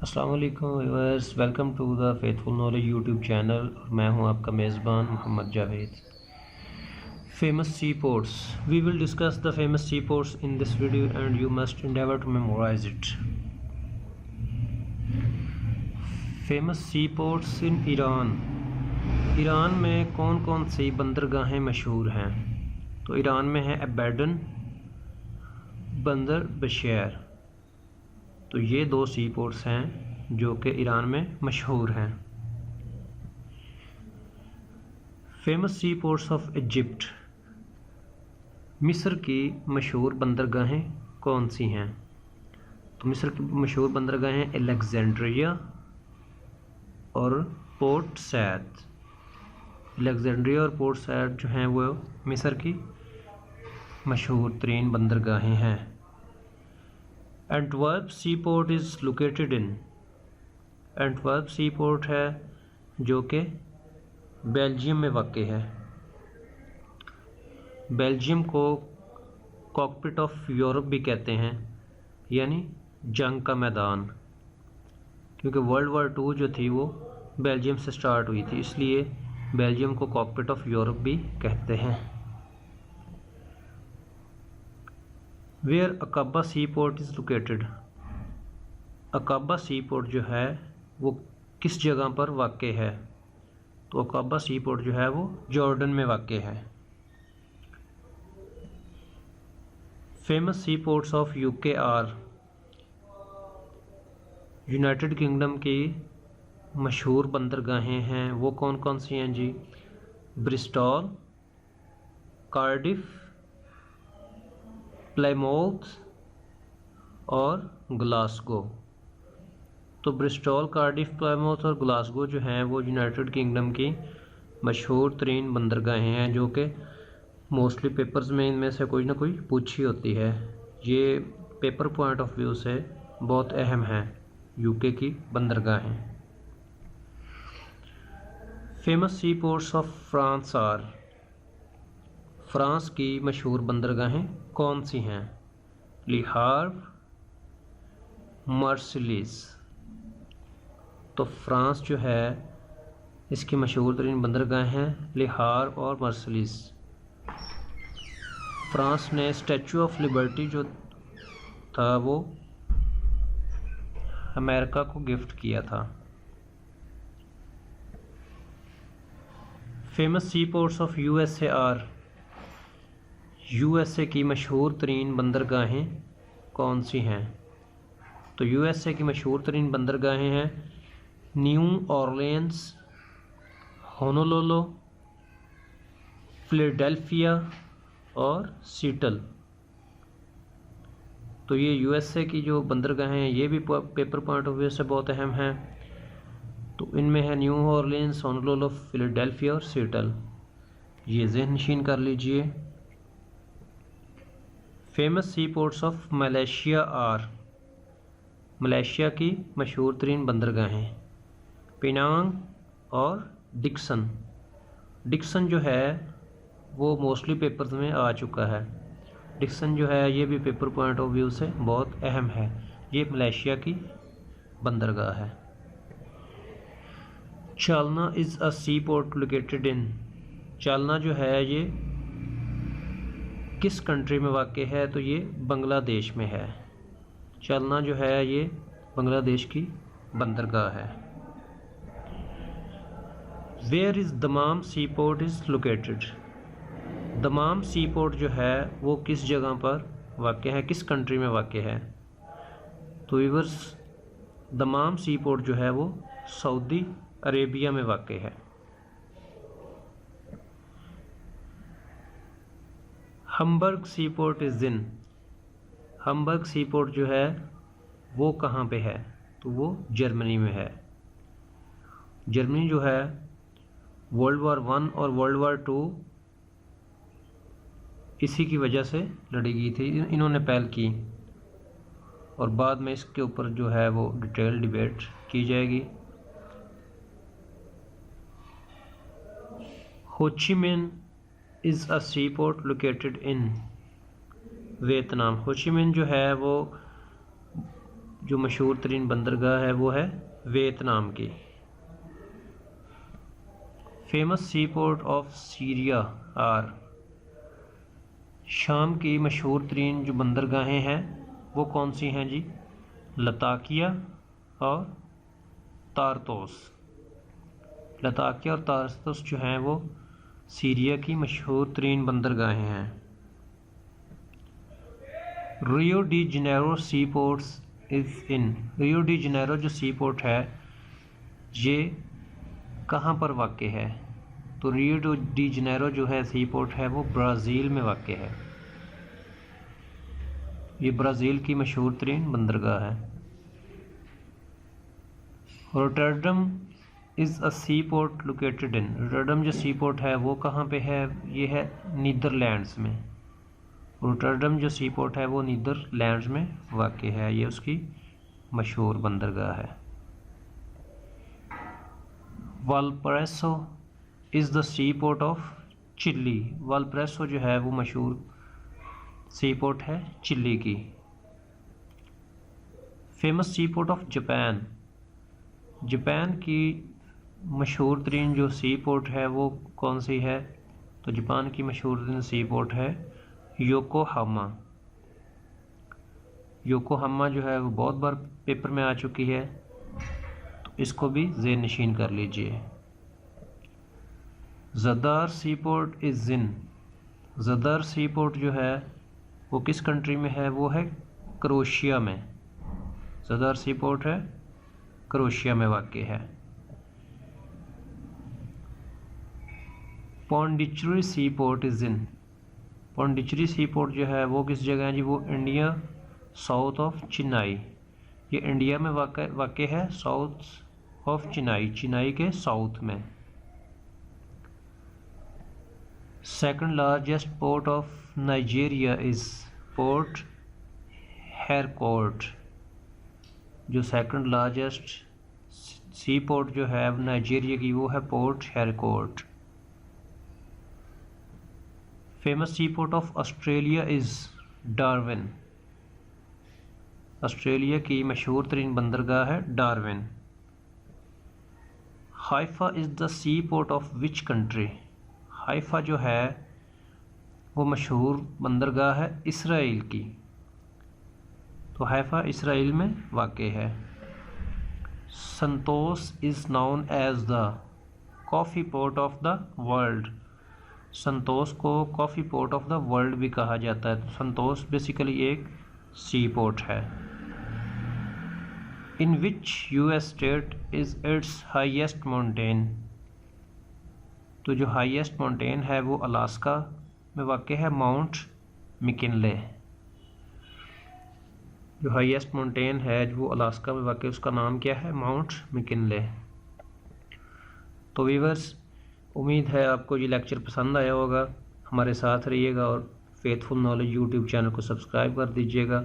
अस्सलाम वालेकुम viewers, welcome to the faithful knowledge YouTube channel. और मैं हूं आपका मेज़बान Mohammed Javed. Famous sea ports, we will discuss the famous sea ports in this video and you must endeavor to memorize it. Famous sea ports in Iran. Iran में कौन कौन सी बंदरगाहें मशहूर हैं? तो ईरान में है एबेडन, बंदर बशैर। तो ये दो सी पोर्ट्स हैं जो कि ईरान में मशहूर हैं। Famous sea ports of Egypt. मिस्र की मशहूर बंदरगाहें कौन सी हैं? तो मिस्र की मशहूर बंदरगाहें अलेक्जेंड्रिया और पोर्ट सैद। अलेक्जेंड्रिया और पोर्ट सैद जो हैं वो मिस्र की मशहूर तरीन बंदरगाहें हैं। Antwerp sea port is located in. Antwerp sea port है जो कि बेल्जियम में वाक़ है। बेल्जियम को कॉकपिट ऑफ यूरोप भी कहते हैं, यानी जंग का मैदान, क्योंकि वर्ल्ड वार 2 जो थी वो बेल्जियम से स्टार्ट हुई थी, इसलिए बेल्जियम को कॉकपिट ऑफ यूरोप भी कहते हैं। Where Aqaba sea port is located. Aqaba sea port जो है वो किस जगह पर वाक़ है? तो अकाबा सी पोर्ट जो है वो जॉर्डन में वाक़ है। Famous sea ports of UK are. United Kingdom की मशहूर बंदरगाहें हैं वो कौन कौन सी हैं जी? ब्रिस्टॉल, कार्डिफ, प्लायमाउथ और ग्लासगो। तो ब्रिस्टॉल, कार्डिफ, प्लायमाउथ और ग्लासगो जो हैं वो यूनाइटेड किंगडम की मशहूर तरीन बंदरगाहें हैं जो कि मोस्टली पेपर्स में इनमें से कोई ना कोई पूछी होती है। ये पेपर पॉइंट ऑफ व्यू से बहुत अहम है यूके की बंदरगाहें। Famous sea ports of France are. France की मशहूर बंदरगाहें कौन सी हैं? ले हाव्र, मार्सिलीज। तो फ्रांस जो है इसकी मशहूर तरीन बंदरगाहें हैं ले हाव्र और मार्सिलीज। फ्रांस ने स्टैचू ऑफ लिबर्टी जो था वो अमेरिका को गिफ्ट किया था। Famous sea ports of USA are. USA की मशहूर तरीन बंदरगाहें कौन सी हैं? तो यूएसए की मशहूर तरीन बंदरगाहें हैं न्यू ऑरलियंस, होनोलुलु, फिलाडेल्फिया और सीटल। तो ये यूएसए की जो बंदरगाहें हैं ये भी पेपर पॉइंट ऑफ व्यू से बहुत अहम हैं। तो इनमें है न्यू ऑरलियंस, होनोलुलु, फिलाडेल्फिया और सीटल। ये ज़हन नशीन कर लीजिए। Famous sea ports of Malaysia are. Malaysia की मशहूर तरीन बंदरगाहें पेनांग और डिक्सन। डिक्सन जो है वो मोस्टली पेपर्स में आ चुका है। डिक्सन जो है ये भी पेपर पॉइंट ऑफ व्यू से बहुत अहम है। ये मलेशिया की बंदरगाह है। Chalna is a sea port located in. Chalna जो है ये किस कंट्री में वाक़ है? तो ये बांग्लादेश में है। चालना जो है ये बांग्लादेश की बंदरगाह है। Where is Dammam sea port is located. Dammam sea port जो है वो किस जगह पर वाक़ है, किस कंट्री में वाक़ है? तो व्यूअर्स दमाम सी पोर्ट जो है वो सऊदी अरेबिया में वाक़ है। Hamburg sea port is in. Hamburg sea port जो है वो कहाँ पे है? तो वो जर्मनी में है। जर्मनी जो है वर्ल्ड वार 1 और वर्ल्ड वार 2 इसी की वजह से लड़ी गई थी, इन्होंने पहल की, और बाद में इसके ऊपर जो है वो डिटेल डिबेट की जाएगी। Ho Chi Minh is a sea port located in Vietnam. Ho Chi मिन जो है वो जो मशहूर तरीन बंदरगाह है वो है वियतनाम की। Famous sea port of Syria are, शाम की मशहूर तरीन जो बंदरगाहें हैं वो कौन सी हैं जी? लताकिया और तारतोस। लताकिया और तारतोस जो हैं वो सीरिया की मशहूर तरीन बंदरगाहें हैं। Rio de Janeiro sea ports is in, Rio de Janeiro जो सी पोर्ट है ये कहाँ पर वाक़ है? तो रियो डी जनेरो जो है सी पोर्ट है वो ब्राज़ील में वाक़ है। ये ब्राज़ील की मशहूर तरीन बंदरगाह है। Rotterdam is a sea port located in, Rotterdam जो सी पोर्ट है वो कहाँ पे है? ये है नीदरलैंड्स में। रोटरडम जो सी पोर्ट है वो नीदरलैंड्स में वाक़ है, ये उसकी मशहूर बंदरगाह है। Valparaiso is the sea port of Chile, Valparaiso जो है वो मशहूर सी पोर्ट है चिली की। Famous sea port of Japan, Japan की मशहूर तरीन जो सी पोर्ट है वो कौन सी है? तो जापान की मशहूर तरीन सी पोर्ट है योकोहामा। योकोहामा जो है वो बहुत बार पेपर में आ चुकी है, तो इसको भी ज़ेन नशीन कर लीजिए। Zadar sea port is in, Zadar sea port जो है वो किस कंट्री में है? वो है क्रोएशिया में। ज़दार सी पोर्ट है क्रोएशिया में वाक़ है। Pondicherry sea port is in, Pondicherry sea port जो है वो किस जगह है जी? वो इंडिया साउथ ऑफ चेन्नई, ये इंडिया में वाक़ है साउथ ऑफ चेन्नई, चेन्नई के साउथ में। Second largest port of Nigeria is Port Harcourt, जो सेकंड लार्जेस्ट सी पोर्ट जो है नाइजीरिया की वो है Port Harcourt. Famous sea port of Australia is Darwin, Australia की मशहूर तरीन बंदरगाह है Darwin. Haifa is the sea port of which country, Haifa जो है वो मशहूर बंदरगाह है इसराइल की, तो हाइफा इसराइल में वाक़ है। Santos is known as the coffee port of the world, Santos को coffee port of the world भी कहा जाता है। तो संतोस बेसिकली एक सी पोर्ट है। In which US state is its highest mountain, तो जो हाईएस्ट माउंटेन है वो अलास्का में वाक़ है माउंट मैकिनले, जो हाईएस्ट माउंटेन है वो अलास्का में वाक़ उसका नाम क्या है? Mount McKinley. तो व्यूअर्स, उम्मीद है आपको ये लेक्चर पसंद आया होगा। हमारे साथ रहिएगा और फेथफुल नॉलेज यूट्यूब चैनल को सब्सक्राइब कर दीजिएगा।